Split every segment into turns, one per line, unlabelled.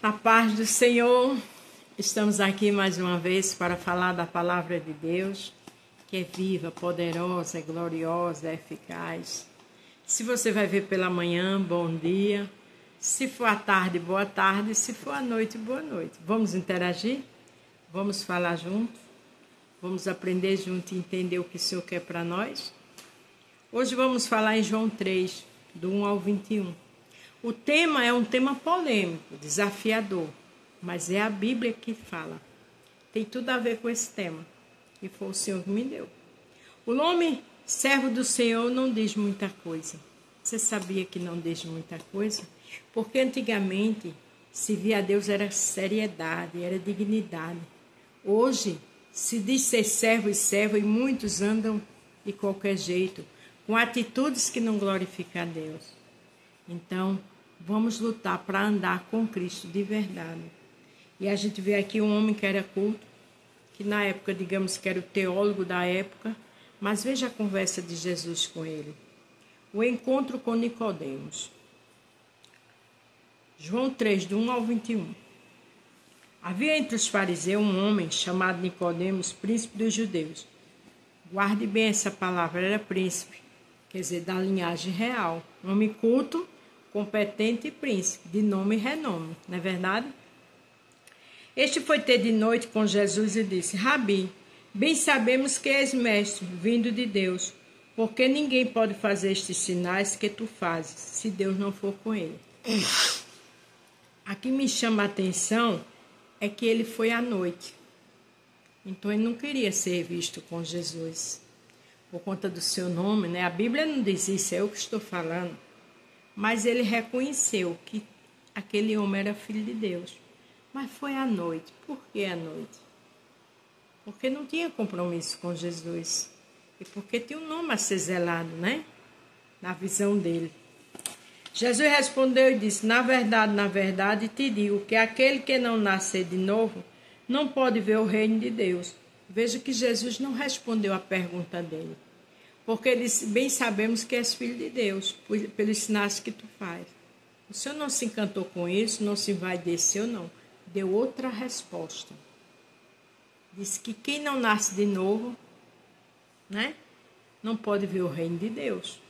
A paz do Senhor, estamos aqui mais uma vez para falar da palavra de Deus, que é viva, poderosa, é gloriosa, é eficaz. Se você vai ver pela manhã, bom dia. Se for à tarde, boa tarde. Se for à noite, boa noite. Vamos interagir? Vamos falar junto? Vamos aprender junto e entender o que o Senhor quer para nós? Hoje vamos falar em João 3, do 1 ao 21. O tema é um tema polêmico, desafiador, mas é a Bíblia que fala. Tem tudo a ver com esse tema, e foi o Senhor que me deu. O nome servo do Senhor não diz muita coisa. Você sabia que não diz muita coisa? Porque antigamente, se via a Deus era seriedade, era dignidade. Hoje, se diz ser servo e muitos andam de qualquer jeito, com atitudes que não glorificam a Deus. Então, vamos lutar para andar com Cristo de verdade. E a gente vê aqui um homem que era culto, que na época, digamos que era o teólogo da época, mas veja a conversa de Jesus com ele. O encontro com Nicodemos. João 3, do 1 ao 21. Havia entre os fariseus um homem chamado Nicodemos, príncipe dos judeus. Guarde bem essa palavra, era príncipe, quer dizer, da linhagem real. Um homem culto, competente e príncipe, de nome e renome, não é verdade? Este foi ter de noite com Jesus e disse: Rabi, bem sabemos que és mestre, vindo de Deus, porque ninguém pode fazer estes sinais que tu fazes, se Deus não for com ele. Aqui me chama a atenção é que ele foi à noite. Então ele não queria ser visto com Jesus, por conta do seu nome, né? A Bíblia não diz isso, é eu que estou falando. Mas ele reconheceu que aquele homem era filho de Deus. Mas foi à noite. Por que à noite? Porque não tinha compromisso com Jesus. E porque tinha um nome a ser zelado, né? Na visão dele. Jesus respondeu e disse: na verdade, te digo que aquele que não nascer de novo não pode ver o reino de Deus. Veja que Jesus não respondeu a pergunta dele. Porque ele disse: bem sabemos que és filho de Deus, pelos sinais que tu faz. O Senhor não se encantou com isso, não se envaideceu, não. Deu outra resposta. Disse que quem não nasce de novo, né, não pode ver o reino de Deus.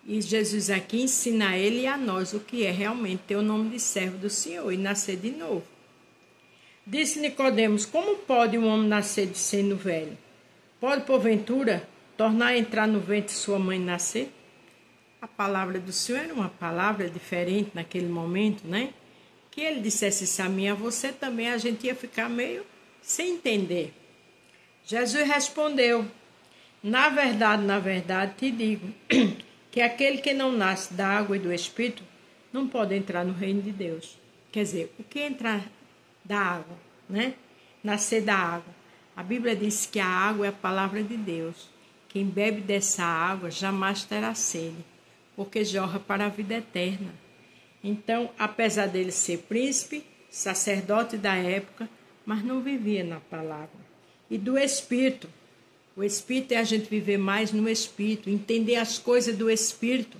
E Jesus aqui ensina a ele e a nós o que é realmente ter o nome de servo do Senhor e nascer de novo. Disse Nicodemos: como pode um homem nascer de sendo velho? Pode, porventura, tornar a entrar no ventre de sua mãe e nascer? A palavra do Senhor era uma palavra diferente naquele momento, né? Que ele dissesse isso a mim, a você também, a gente ia ficar meio sem entender. Jesus respondeu: na verdade, te digo que aquele que não nasce da água e do Espírito não pode entrar no reino de Deus. Quer dizer, o que é entrar da água, né? Nascer da água. A Bíblia diz que a água é a palavra de Deus. Quem bebe dessa água jamais terá sede, porque jorra para a vida eterna. Então, apesar dele ser príncipe, sacerdote da época, mas não vivia na palavra. E do Espírito. O Espírito é a gente viver mais no Espírito, entender as coisas do Espírito,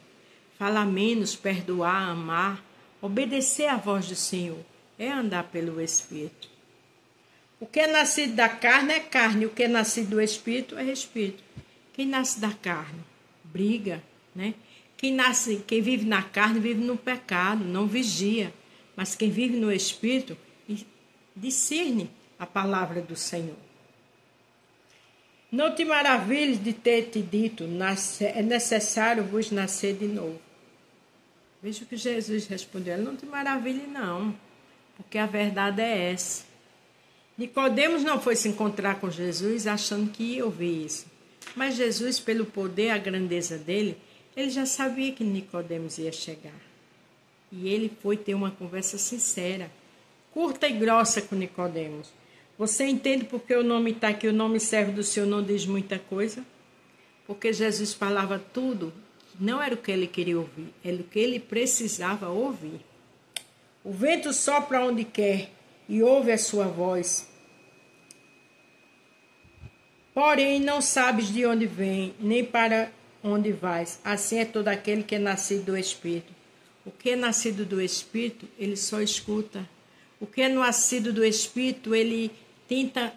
falar menos, perdoar, amar, obedecer à voz do Senhor. É andar pelo Espírito. O que é nascido da carne é carne, o que é nascido do Espírito é Espírito. Quem nasce da carne briga, né? Quem vive na carne vive no pecado, não vigia. Mas quem vive no Espírito discerne a palavra do Senhor. Não te maravilhes de ter te dito, é necessário vos nascer de novo. Veja o que Jesus respondeu: não te maravilhe não, porque a verdade é essa. Nicodemos não foi se encontrar com Jesus achando que ia ouvir isso. Mas Jesus, pelo poder, a grandeza dele, ele já sabia que Nicodemos ia chegar. E ele foi ter uma conversa sincera, curta e grossa com Nicodemos. Você entende porque o nome está aqui, o nome servo do Senhor não diz muita coisa? Porque Jesus falava tudo, não era o que ele queria ouvir, era o que ele precisava ouvir. O vento sopra onde quer e ouve a sua voz. Porém, não sabes de onde vem, nem para onde vais. Assim é todo aquele que é nascido do Espírito. O que é nascido do Espírito, ele só escuta O que é nascido do Espírito, ele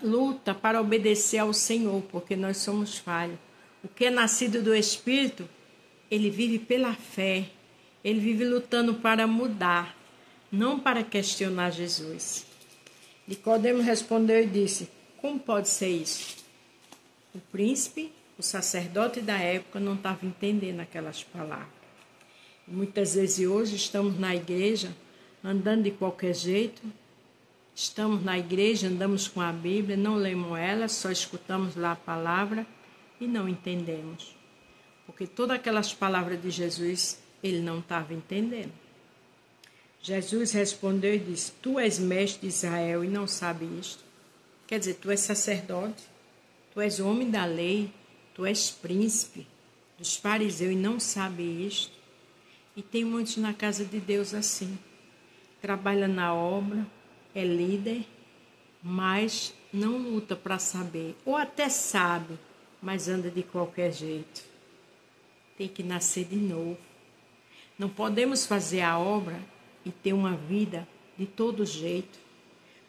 luta para obedecer ao Senhor, porque nós somos falhos. O que é nascido do Espírito, ele vive pela fé. Ele vive lutando para mudar, não para questionar Jesus. Nicodemo respondeu e disse: como pode ser isso? O príncipe, o sacerdote da época, não estava entendendo aquelas palavras. Muitas vezes hoje estamos na igreja, andando de qualquer jeito. Estamos na igreja, andamos com a Bíblia, não lemos ela, só escutamos lá a palavra e não entendemos. Porque todas aquelas palavras de Jesus, ele não estava entendendo. Jesus respondeu e disse: tu és mestre de Israel e não sabe isto? Quer dizer, tu és sacerdote, tu és homem da lei, tu és príncipe dos fariseus e não sabe isto? E tem muitos na casa de Deus assim. Trabalha na obra, é líder, mas não luta para saber. Ou até sabe, mas anda de qualquer jeito. Tem que nascer de novo. Não podemos fazer a obra e ter uma vida de todo jeito.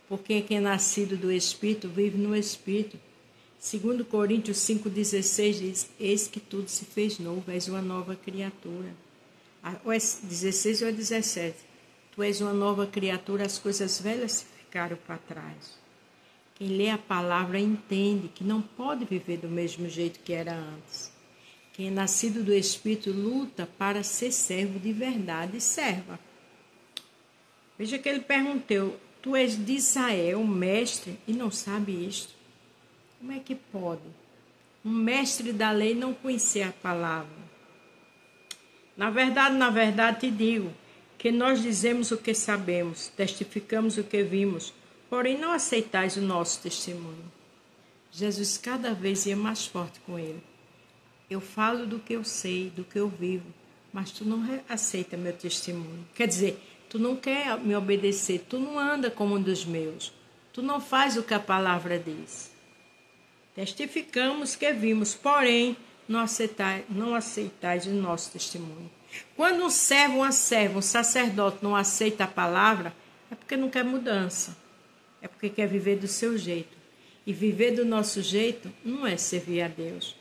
Porque quem é nascido do Espírito vive no Espírito. 2 Coríntios 5,16 diz: eis que tudo se fez novo, és uma nova criatura. Ou é 16 ou é 17. Tu és uma nova criatura, as coisas velhas ficaram para trás. Quem lê a palavra entende que não pode viver do mesmo jeito que era antes. Quem é nascido do Espírito luta para ser servo de verdade e serva. Veja que ele perguntou: tu és de Israel, mestre, e não sabe isto? Como é que pode um mestre da lei não conhecer a palavra? Na verdade te digo que nós dizemos o que sabemos, testificamos o que vimos, porém não aceitais o nosso testemunho. Jesus cada vez ia mais forte com ele. Eu falo do que eu sei, do que eu vivo, mas tu não aceita meu testemunho. Quer dizer, tu não quer me obedecer, tu não anda como um dos meus, tu não faz o que a palavra diz. Testificamos que vimos, porém não aceitais o nosso testemunho. Quando um servo, uma serva, um sacerdote não aceita a palavra, é porque não quer mudança, é porque quer viver do seu jeito. E viver do nosso jeito não é servir a Deus.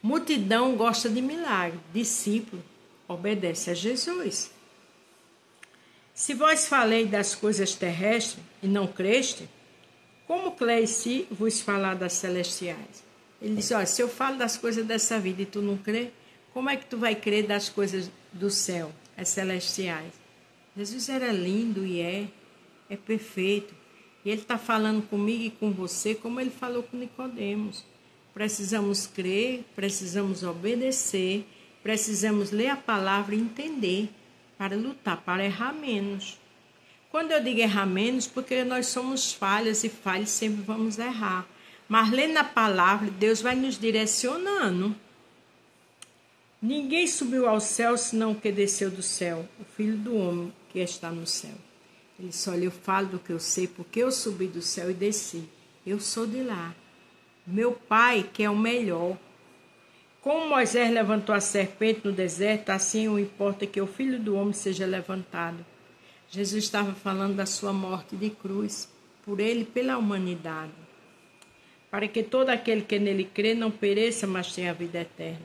Multidão gosta de milagre, discípulo obedece a Jesus. Se vós falei das coisas terrestres e não creste, como creis se vos falar das celestiais? Ele diz: olha, se eu falo das coisas dessa vida e tu não crê, como é que tu vai crer das coisas do céu, as celestiais? Jesus era lindo e é perfeito. E ele está falando comigo e com você como ele falou com Nicodemos. Precisamos crer, precisamos obedecer, precisamos ler a palavra e entender para lutar, para errar menos. Quando eu digo errar menos, porque nós somos falhas e falhas sempre vamos errar. Mas lendo a palavra, Deus vai nos direcionando. Ninguém subiu ao céu senão o que desceu do céu, o Filho do Homem que está no céu. Ele disse: olha, eu falo do que eu sei, porque eu subi do céu e desci. Eu sou de lá. Meu Pai quer o melhor. Como Moisés levantou a serpente no deserto, assim não importa que o Filho do Homem seja levantado. Jesus estava falando da sua morte de cruz, por ele e pela humanidade. Para que todo aquele que nele crê não pereça, mas tenha a vida eterna.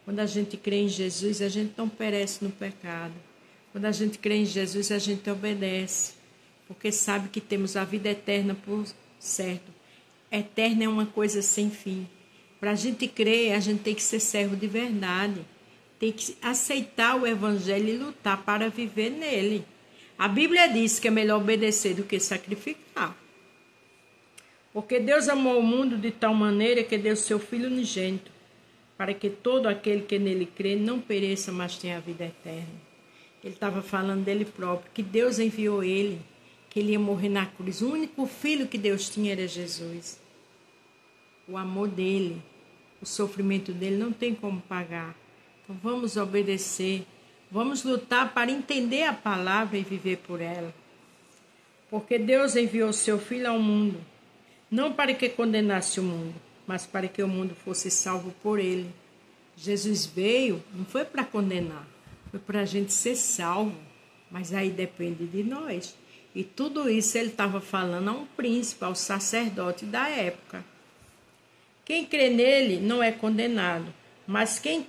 Quando a gente crê em Jesus, a gente não perece no pecado. Quando a gente crê em Jesus, a gente obedece, porque sabe que temos a vida eterna por certo. Eterna é uma coisa sem fim. Para a gente crer, a gente tem que ser servo de verdade. Tem que aceitar o Evangelho e lutar para viver nele. A Bíblia diz que é melhor obedecer do que sacrificar. Porque Deus amou o mundo de tal maneira que deu seu Filho unigênito, para que todo aquele que nele crê não pereça, mas tenha a vida eterna. Ele estava falando dele próprio, que Deus enviou ele, que ele ia morrer na cruz. O único filho que Deus tinha era Jesus. O amor dele, o sofrimento dele não tem como pagar. Então vamos obedecer, vamos lutar para entender a palavra e viver por ela. Porque Deus enviou seu Filho ao mundo, não para que condenasse o mundo, mas para que o mundo fosse salvo por ele. Jesus veio, não foi para condenar, foi para a gente ser salvo, mas aí depende de nós. E tudo isso ele estava falando a um príncipe, ao sacerdote da época. Quem crê nele não é condenado, mas quem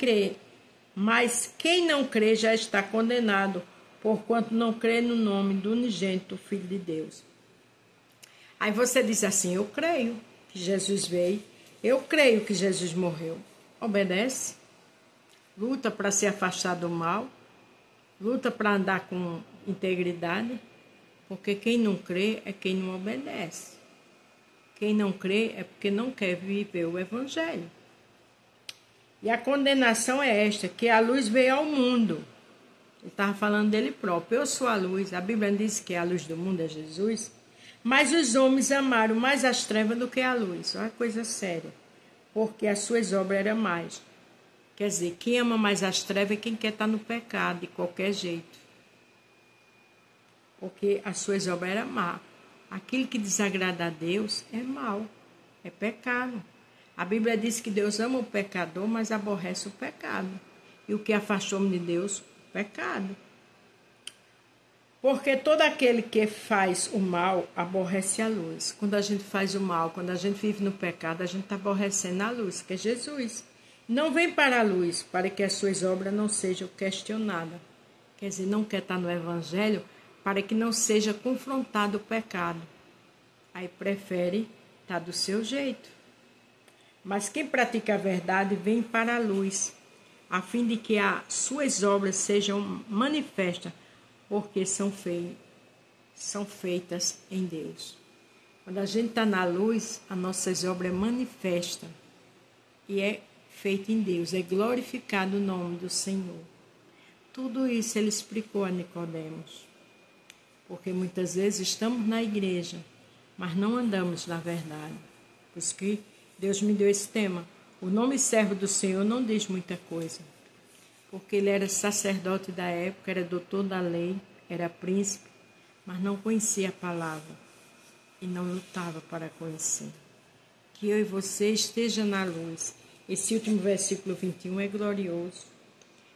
não crê já está condenado, porquanto não crê no nome do unigênito Filho de Deus. Aí você diz assim: eu creio que Jesus veio, eu creio que Jesus morreu. Obedece, luta para se afastar do mal, luta para andar com integridade, porque quem não crê é quem não obedece. Quem não crê é porque não quer viver o Evangelho. E a condenação é esta, que a luz veio ao mundo. Ele estava falando dele próprio. Eu sou a luz. A Bíblia diz que a luz do mundo é Jesus. Mas os homens amaram mais as trevas do que a luz. Olha que coisa séria. Porque as suas obras eram mais. Quer dizer, quem ama mais as trevas é quem quer estar no pecado, de qualquer jeito. Porque as suas obras eram má. Aquilo que desagrada a Deus é mal, é pecado. A Bíblia diz que Deus ama o pecador, mas aborrece o pecado. E o que afastou de Deus? O pecado. Porque todo aquele que faz o mal aborrece a luz. Quando a gente faz o mal, quando a gente vive no pecado, a gente está aborrecendo a luz, que é Jesus. Não vem para a luz, para que as suas obras não sejam questionadas. Quer dizer, não quer estar no Evangelho, para que não seja confrontado o pecado. Aí prefere estar do seu jeito. Mas quem pratica a verdade vem para a luz, a fim de que as suas obras sejam manifestas, porque são feitas em Deus. Quando a gente está na luz, as nossas obras manifestam e é feita em Deus, é glorificado o nome do Senhor. Tudo isso ele explicou a Nicodemos. Porque muitas vezes estamos na igreja, mas não andamos na verdade. Por isso que Deus me deu esse tema. O nome servo do Senhor não diz muita coisa. Porque ele era sacerdote da época, era doutor da lei, era príncipe, mas não conhecia a palavra e não lutava para conhecer. Que eu e você esteja na luz. Esse último versículo 21 é glorioso.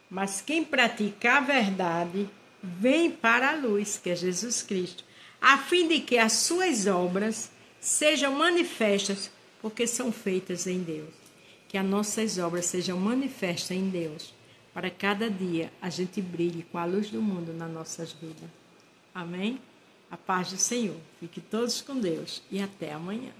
Mas quem pratica a verdade vem para a luz, que é Jesus Cristo, a fim de que as suas obras sejam manifestas, porque são feitas em Deus. Que as nossas obras sejam manifestas em Deus, para cada dia a gente brilhe com a luz do mundo nas nossas vidas. Amém? A paz do Senhor. Fique todos com Deus e até amanhã.